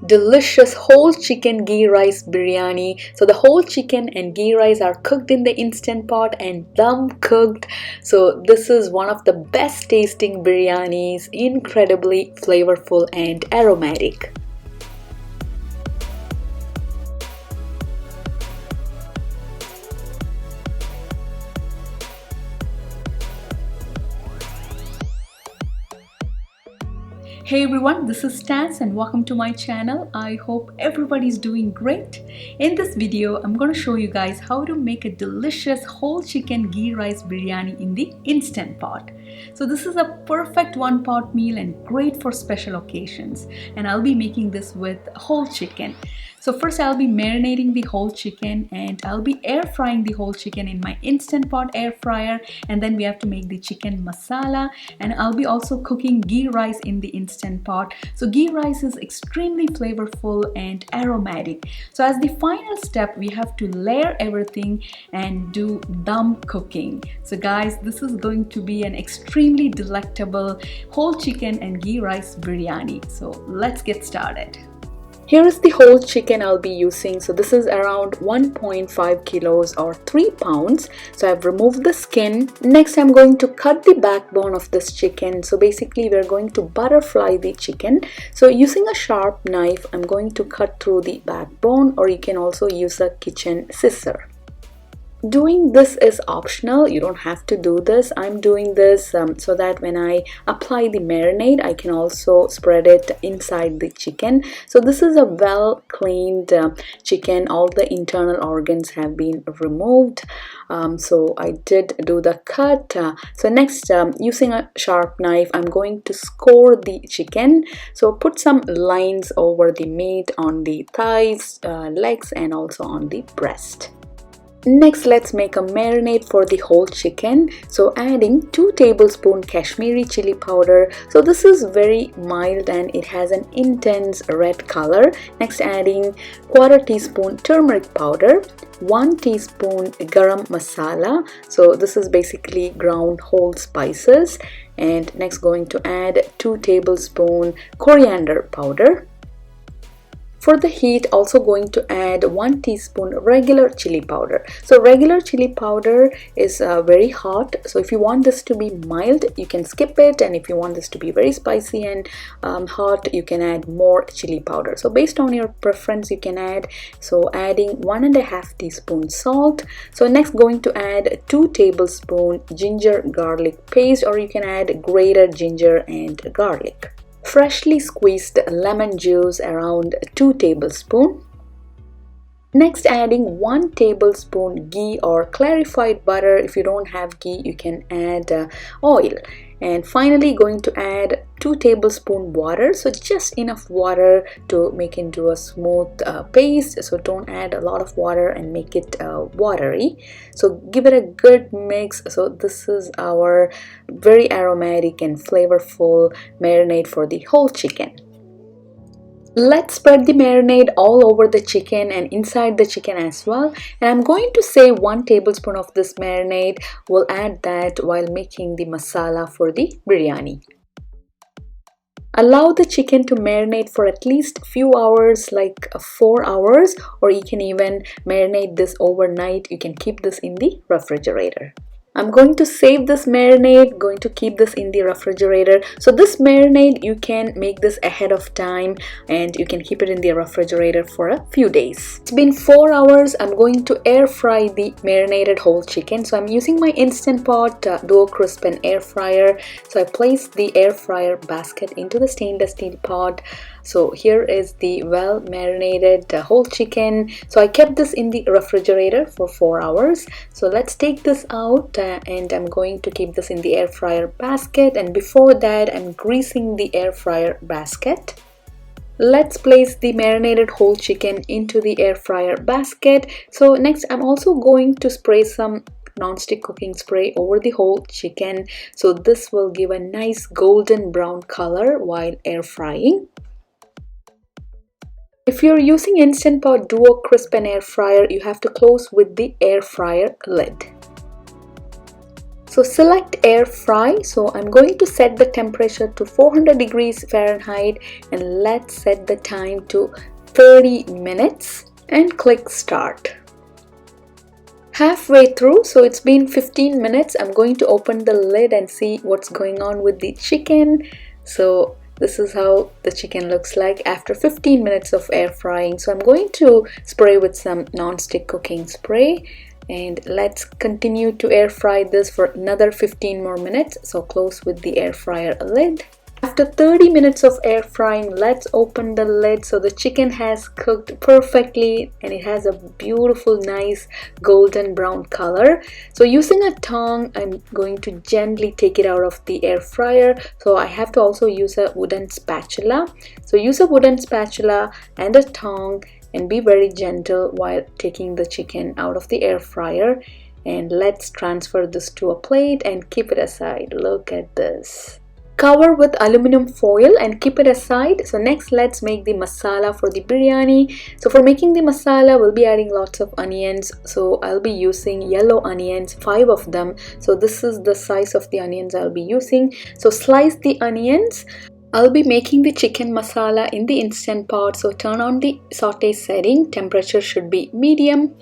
delicious whole chicken ghee rice biryani. So the whole chicken and ghee rice are cooked in the instant pot and dum cooked. So this is one of the best tasting biryanis, incredibly flavorful and aromatic. Hey everyone, this is Stans and welcome to my channel. I hope everybody's doing great. In this video, I'm going to show you guys how to make a delicious whole chicken ghee rice biryani in the instant pot. So this is a perfect one pot meal and great for special occasions. And I'll be making this with whole chicken. So first I'll be marinating the whole chicken and I'll be air frying the whole chicken in my instant pot air fryer, and then we have to make the chicken masala, and I'll be also cooking ghee rice in the instant pot. So ghee rice is extremely flavorful and aromatic. So as the final step, we have to layer everything and do dum cooking. So guys, this is going to be an extremely delectable whole chicken and ghee rice biryani. So let's get started. Here is the whole chicken I'll be using. So this is around 1.5 kilos or 3 pounds. So I've removed the skin. Next, I'm going to cut the backbone of this chicken. So basically, we're going to butterfly the chicken. So using a sharp knife, I'm going to cut through the backbone, or you can also use a kitchen scissor. Doing this is optional. You don't have to do this. I'm doing this so that when I apply the marinade, I can also spread it inside the chicken. So this is a well cleaned chicken. All the internal organs have been removed. So I did do the cut. So next, using a sharp knife, I'm going to score the chicken. So put some lines over the meat on the thighs, legs, and also on the breast. Next, let's make a marinade for the whole chicken. So adding 2 tablespoons Kashmiri chili powder. So this is very mild and it has an intense red color. Next, adding 1/4 teaspoon turmeric powder, 1 teaspoon garam masala. So this is basically ground whole spices. And next, going to add 2 tablespoons coriander powder. For the heat, also going to add 1 teaspoon regular chili powder. So regular chili powder is very hot. So if you want this to be mild, you can skip it. And if you want this to be very spicy and hot, you can add more chili powder. So based on your preference, you can add. So adding 1.5 teaspoon salt. So next, going to add 2 tablespoon ginger garlic paste, or you can add grated ginger and garlic. Freshly squeezed lemon juice, around 2 tablespoons. Next, adding 1 tablespoon ghee or clarified butter. If you don't have ghee, you can add oil. And finally, going to add 2 tablespoons water. So just enough water to make into a smooth paste. So don't add a lot of water and make it watery. So give it a good mix. So this is our very aromatic and flavorful marinade for the whole chicken. Let's spread the marinade all over the chicken and inside the chicken as well. And I'm going to say 1 tablespoon of this marinade. We'll add that while making the masala for the biryani. Allow the chicken to marinate for at least a few hours, like 4 hours, or you can even marinate this overnight. You can keep this in the refrigerator. I'm going to save this marinade, going to keep this in the refrigerator. So this marinade, you can make this ahead of time and you can keep it in the refrigerator for a few days. It's been 4 hours. I'm going to air fry the marinated whole chicken. So I'm using my Instant Pot Duo Crisp and air fryer. So I placed the air fryer basket into the stainless steel pot. So here is the well marinated whole chicken. So I kept this in the refrigerator for 4 hours. So let's take this out and I'm going to keep this in the air fryer basket. And before that, I'm greasing the air fryer basket. Let's place the marinated whole chicken into the air fryer basket. So next, I'm also going to spray some non-stick cooking spray over the whole chicken. So this will give a nice golden brown color while air frying. If you're using Instant Pot Duo Crisp and Air Fryer, you have to close with the air fryer lid. So select air fry. So I'm going to set the temperature to 400 degrees Fahrenheit and let's set the time to 30 minutes and click start. Halfway through, so it's been 15 minutes. I'm going to open the lid and see what's going on with the chicken. So this is how the chicken looks like after 15 minutes of air frying. So I'm going to spray with some non-stick cooking spray and let's continue to air fry this for another 15 more minutes. So close with the air fryer lid. After 30 minutes of air frying, let's open the lid. So the chicken has cooked perfectly and it has a beautiful, nice golden brown color. So using a tongue, I'm going to gently take it out of the air fryer. So I have to also use a wooden spatula. So use a wooden spatula and a tongue and be very gentle while taking the chicken out of the air fryer. And let's transfer this to a plate and keep it aside. Look at this. Cover with aluminum foil and keep it aside. So next let's make the masala for the biryani. So for making the masala, we'll be adding lots of onions. So I'll be using yellow onions, 5 of them. So this is the size of the onions I'll be using. So slice the onions. I'll be making the chicken masala in the instant pot. So turn on the saute setting. Temperature should be medium.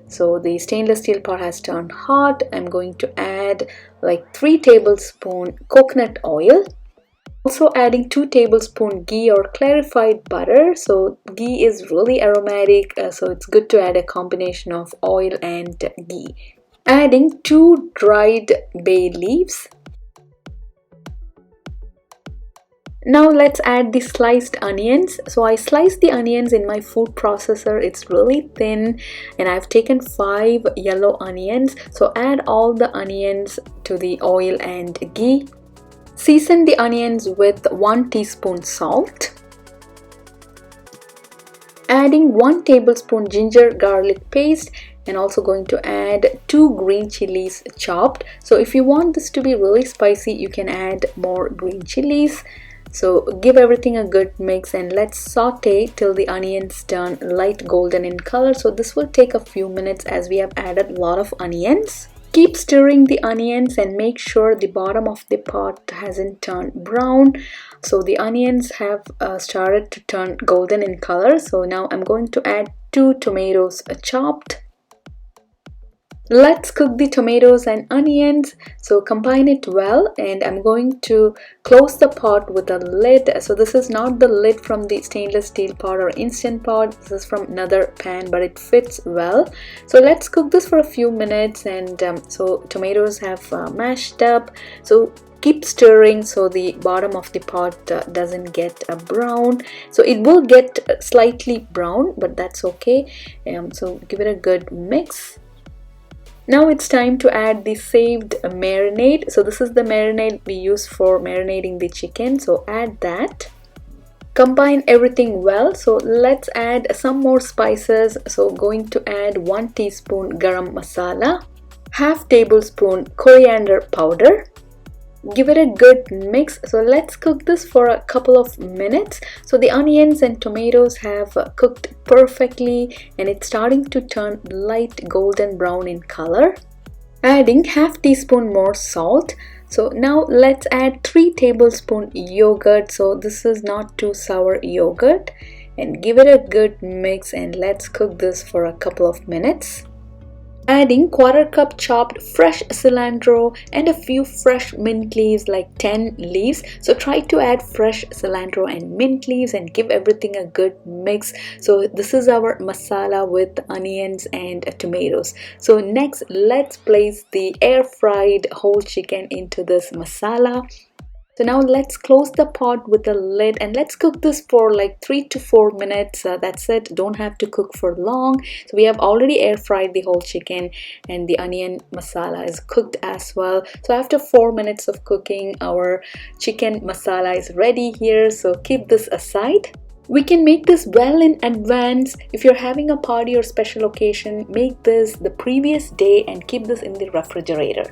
So the stainless steel pot has turned hot. I'm going to add like 3 tablespoons coconut oil. Also adding 2 tablespoons ghee or clarified butter. So ghee is really aromatic, so it's good to add a combination of oil and ghee. Adding 2 dried bay leaves. Now let's add the sliced onions. So I sliced the onions in my food processor. It's really thin and I've taken 5 yellow onions. So add all the onions to the oil and ghee. Season the onions with 1 teaspoon salt. Adding 1 tablespoon ginger garlic paste and also going to add 2 green chilies chopped. So if you want this to be really spicy, you can add more green chilies. So give everything a good mix and let's saute till the onions turn light golden in color. So this will take a few minutes as we have added a lot of onions. Keep stirring the onions and make sure the bottom of the pot hasn't turned brown. So the onions have started to turn golden in color. So now I'm going to add 2 tomatoes chopped. Let's cook the tomatoes and onions. So combine it well and I'm going to close the pot with a lid. So this is not the lid from the stainless steel pot or instant pot. This is from another pan but it fits well. So let's cook this for a few minutes and so tomatoes have mashed up. So keep stirring so the bottom of the pot doesn't get brown. So it will get slightly brown but that's okay. So give it a good mix. Now it's time to add the saved marinade. So this is the marinade we use for marinating the chicken. So add that. Combine everything well. So let's add some more spices. So going to add 1 teaspoon garam masala, half tablespoon coriander powder. Give it a good mix. So let's cook this for a couple of minutes. So the onions and tomatoes have cooked perfectly and it's starting to turn light golden brown in color. Adding half teaspoon more salt. So now let's add 3 tablespoon yogurt. So this is not too sour yogurt and give it a good mix and let's cook this for a couple of minutes. Adding 1/4 cup chopped fresh cilantro and a few fresh mint leaves, like 10 leaves. So try to add fresh cilantro and mint leaves and give everything a good mix. So this is our masala with onions and tomatoes. So next let's place the air fried whole chicken into this masala. So now let's close the pot with a lid and let's cook this for like 3 to 4 minutes. That's it. Don't have to cook for long. So we have already air fried the whole chicken and the onion masala is cooked as well. So after 4 minutes of cooking, our chicken masala is ready here. So keep this aside. We can make this well in advance. If you're having a party or special occasion, make this the previous day and keep this in the refrigerator.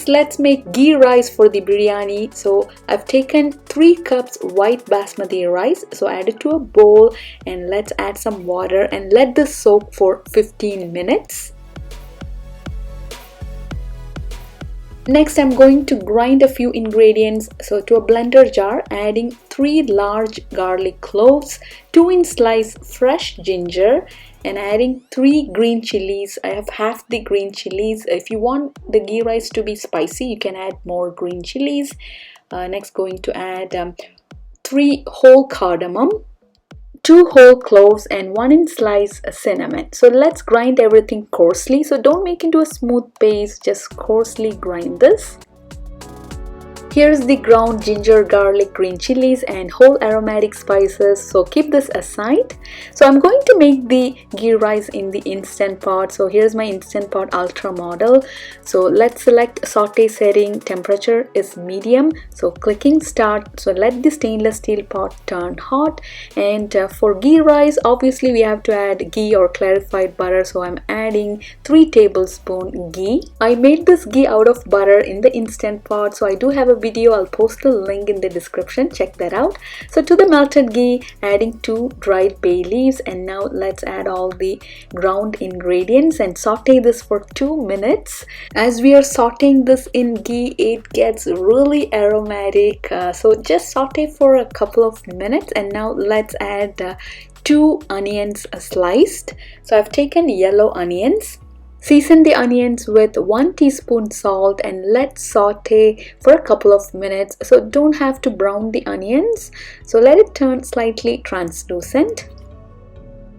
Let's make ghee rice for the biryani. So I've taken 3 cups white basmati rice. So add it to a bowl and let's add some water and let this soak for 15 minutes. Next, I'm going to grind a few ingredients. So to a blender jar, adding 3 large garlic cloves, 2-inch slice fresh ginger, and adding 3 green chilies. I have half the green chilies. If you want the ghee rice to be spicy, you can add more green chilies. Next, going to add 3 whole cardamom, 2 whole cloves, and 1-inch slice cinnamon. So let's grind everything coarsely. So don't make into a smooth paste, just coarsely grind this. Here's the ground ginger, garlic, green chilies, and whole aromatic spices. So keep this aside. So I'm going to make the ghee rice in the Instant Pot. So here's my Instant Pot Ultra model. So let's select saute setting. Temperature is medium. So clicking start. So let the stainless steel pot turn hot. And for ghee rice, obviously we have to add ghee or clarified butter. So I'm adding 3 tablespoons ghee. I made this ghee out of butter in the Instant Pot. So I do have a video. I'll post the link in the description. Check that out. So to the melted ghee, adding 2 dried bay leaves, and now let's add all the ground ingredients and saute this for 2 minutes. As we are sauteing this in ghee, it gets really aromatic. So just saute for a couple of minutes, and now let's add 2 onions sliced. So I've taken yellow onions. Season the onions with 1 teaspoon salt and let's saute for a couple of minutes. So don't have to brown the onions. So let it turn slightly translucent.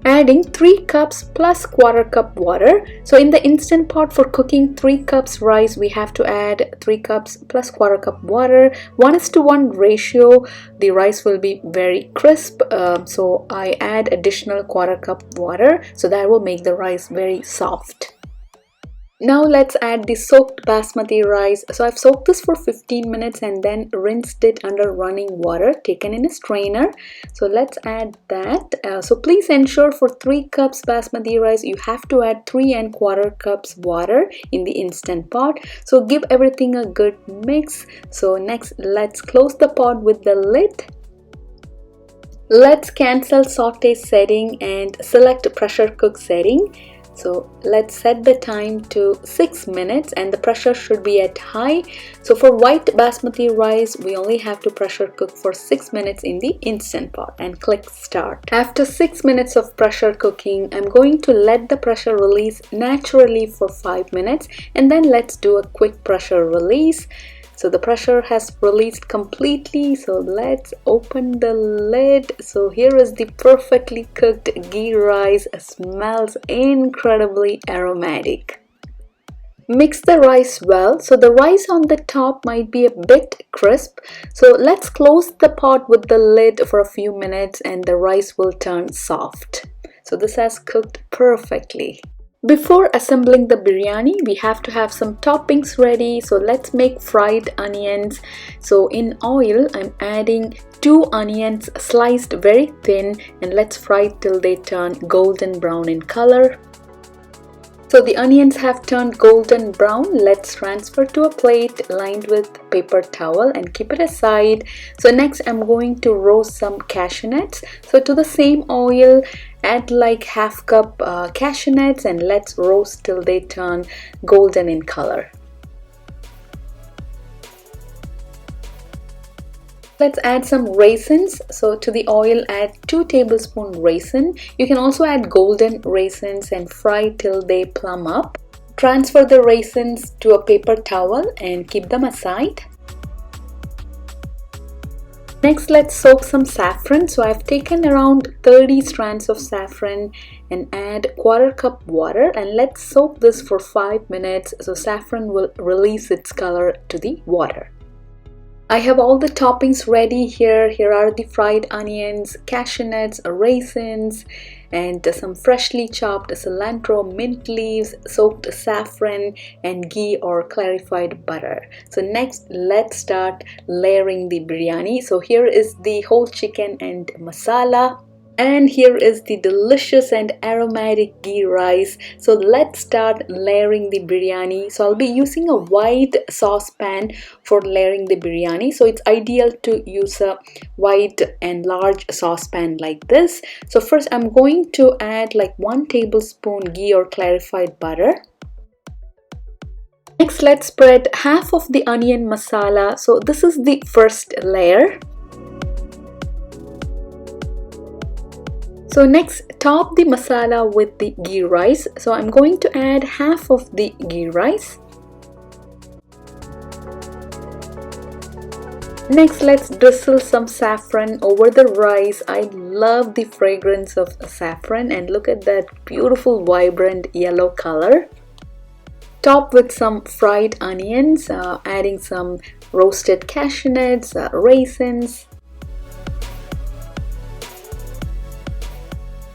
Adding 3 cups plus quarter cup water. So in the Instant Pot, for cooking 3 cups rice, we have to add 3 cups plus quarter cup water. 1:1 ratio. The rice will be very crisp. So I add additional quarter cup water. So that will make the rice very soft. Now let's add the soaked basmati rice. So I've soaked this for 15 minutes and then rinsed it under running water taken in a strainer. So let's add that. So please ensure for 3 cups basmati rice, you have to add 3¼ cups water in the Instant Pot. So give everything a good mix. So next, let's close the pot with the lid. Let's cancel saute setting and select pressure cook setting. So let's set the time to 6 minutes and the pressure should be at high. So for white basmati rice, we only have to pressure cook for 6 minutes in the Instant Pot and click start. After 6 minutes of pressure cooking, I'm going to let the pressure release naturally for 5 minutes and then let's do a quick pressure release. So the pressure has released completely. So let's open the lid. So here is the perfectly cooked ghee rice. It smells incredibly aromatic. Mix the rice well. So the rice on the top might be a bit crisp. So let's close the pot with the lid for a few minutes and the rice will turn soft. So this has cooked perfectly. Before assembling the biryani, we have to have some toppings ready. So let's make fried onions. So in oil, I'm adding 2 onions sliced very thin and let's fry till they turn golden brown in color. So the onions have turned golden brown. Let's transfer to a plate lined with paper towel and keep it aside. So next I'm going to roast some cashew nuts. So to the same oil, add like ½ cup cashew nuts and let's roast till they turn golden in color. Let's add some raisins. So to the oil, add 2 tablespoons raisin. You can also add golden raisins and fry till they plump up. Transfer the raisins to a paper towel and keep them aside. Next, let's soak some saffron. So I've taken around 30 strands of saffron and add ½ cup water and let's soak this for 5 minutes so saffron will release its color to the water. I have all the toppings ready here. Here are the fried onions, cashew nuts, raisins, and some freshly chopped cilantro, mint leaves, soaked saffron, and ghee or clarified butter. So next, let's start layering the biryani. So here is the whole chicken and masala. And here is the delicious and aromatic ghee rice. So let's start layering the biryani. So I'll be using a wide saucepan for layering the biryani. So it's ideal to use a wide and large saucepan like this. So first I'm going to add like 1 tablespoon ghee or clarified butter. Next, let's spread half of the onion masala. So this is the first layer. So next, top the masala with the ghee rice. So I'm going to add half of the ghee rice. Next, let's drizzle some saffron over the rice. I love the fragrance of saffron, and look at that beautiful vibrant yellow color. Top with some fried onions, adding some roasted cashew nuts, raisins,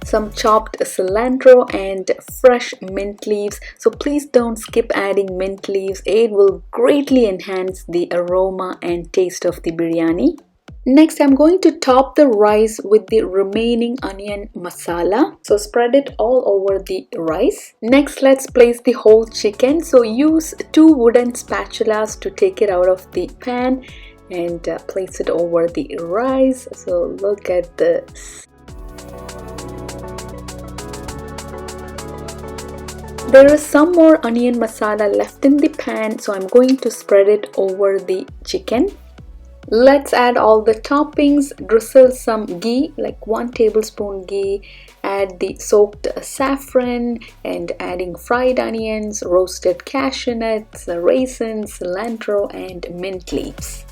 some chopped cilantro and fresh mint leaves. So please don't skip adding mint leaves. It will greatly enhance the aroma and taste of the biryani. Next, I'm going to top the rice with the remaining onion masala. So spread it all over the rice. Next, let's place the whole chicken. So use 2 wooden spatulas to take it out of the pan and place it over the rice. So look at this. There is some more onion masala left in the pan, so I'm going to spread it over the chicken. Let's add all the toppings. Drizzle some ghee, like 1 tablespoon ghee. Add the soaked saffron and adding fried onions, roasted cashew nuts, raisins, cilantro and mint leaves.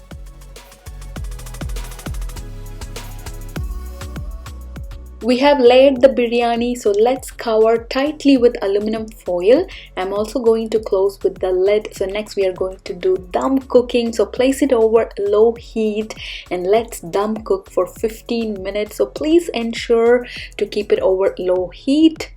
We have layered the biryani, so let's cover tightly with aluminum foil. I'm also going to close with the lid. So next we are going to do dum cooking. So place it over low heat and let's dum cook for 15 minutes. So please ensure to keep it over low heat.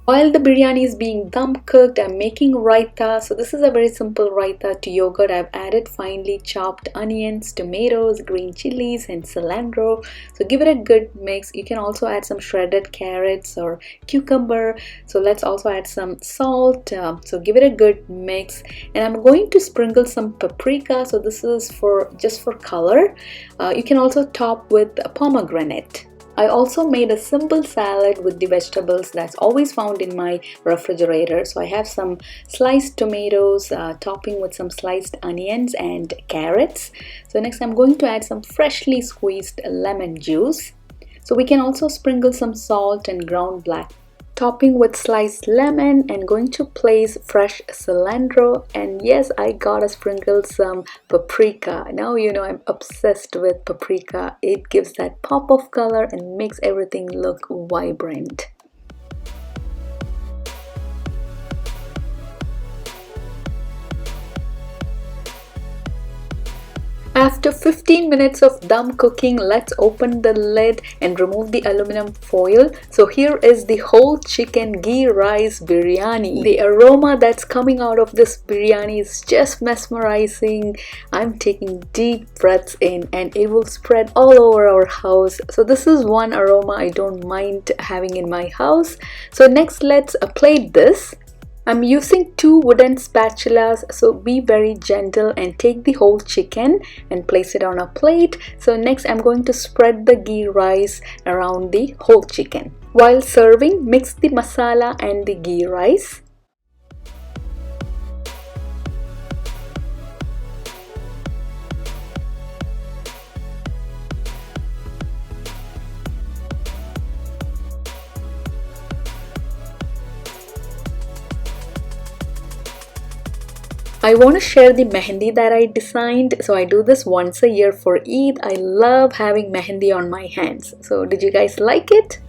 While the biryani is being dum cooked, I'm making raita. So this is a very simple raita to yogurt. I've added finely chopped onions, tomatoes, green chilies and cilantro. So give it a good mix. You can also add some shredded carrots or cucumber. So let's also add some salt. So give it a good mix. And I'm going to sprinkle some paprika. So this is just for color. You can also top with pomegranate. I also made a simple salad with the vegetables that's always found in my refrigerator. So I have some sliced tomatoes, topping with some sliced onions and carrots. So next I'm going to add some freshly squeezed lemon juice. So we can also sprinkle some salt and ground black topping with sliced lemon, and going to place fresh cilantro, and yes, I gotta sprinkle some paprika. Now you know I'm obsessed with paprika. It gives that pop of color and makes everything look vibrant. After 15 minutes of dum cooking, let's open the lid and remove the aluminum foil. So here is the whole chicken ghee rice biryani. The aroma that's coming out of this biryani is just mesmerizing. I'm taking deep breaths in and it will spread all over our house. So this is one aroma I don't mind having in my house. So next let's plate this. I'm using 2 wooden spatulas, so be very gentle and take the whole chicken and place it on a plate. So next I'm going to spread the ghee rice around the whole chicken. While serving, mix the masala and the ghee rice. I want to share the mehendi that I designed. So I do this once a year for Eid. I love having mehendi on my hands. So did you guys like it?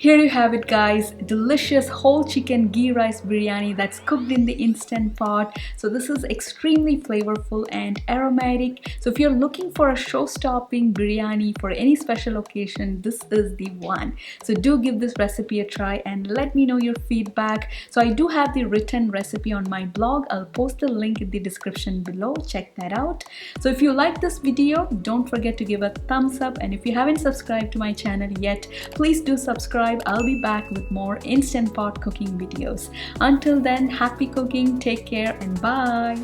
Here you have it guys, delicious whole chicken ghee rice biryani that's cooked in the instant pot. So this is extremely flavorful and aromatic. So if you're looking for a show-stopping biryani for any special occasion, this is the one. So do give this recipe a try and let me know your feedback. So I do have the written recipe on my blog. I'll post the link in the description below. Check that out. So if you like this video, don't forget to give a thumbs up, and if you haven't subscribed to my channel yet, please do subscribe. I'll be back with more instant pot cooking videos. Until then, happy cooking, take care, and bye.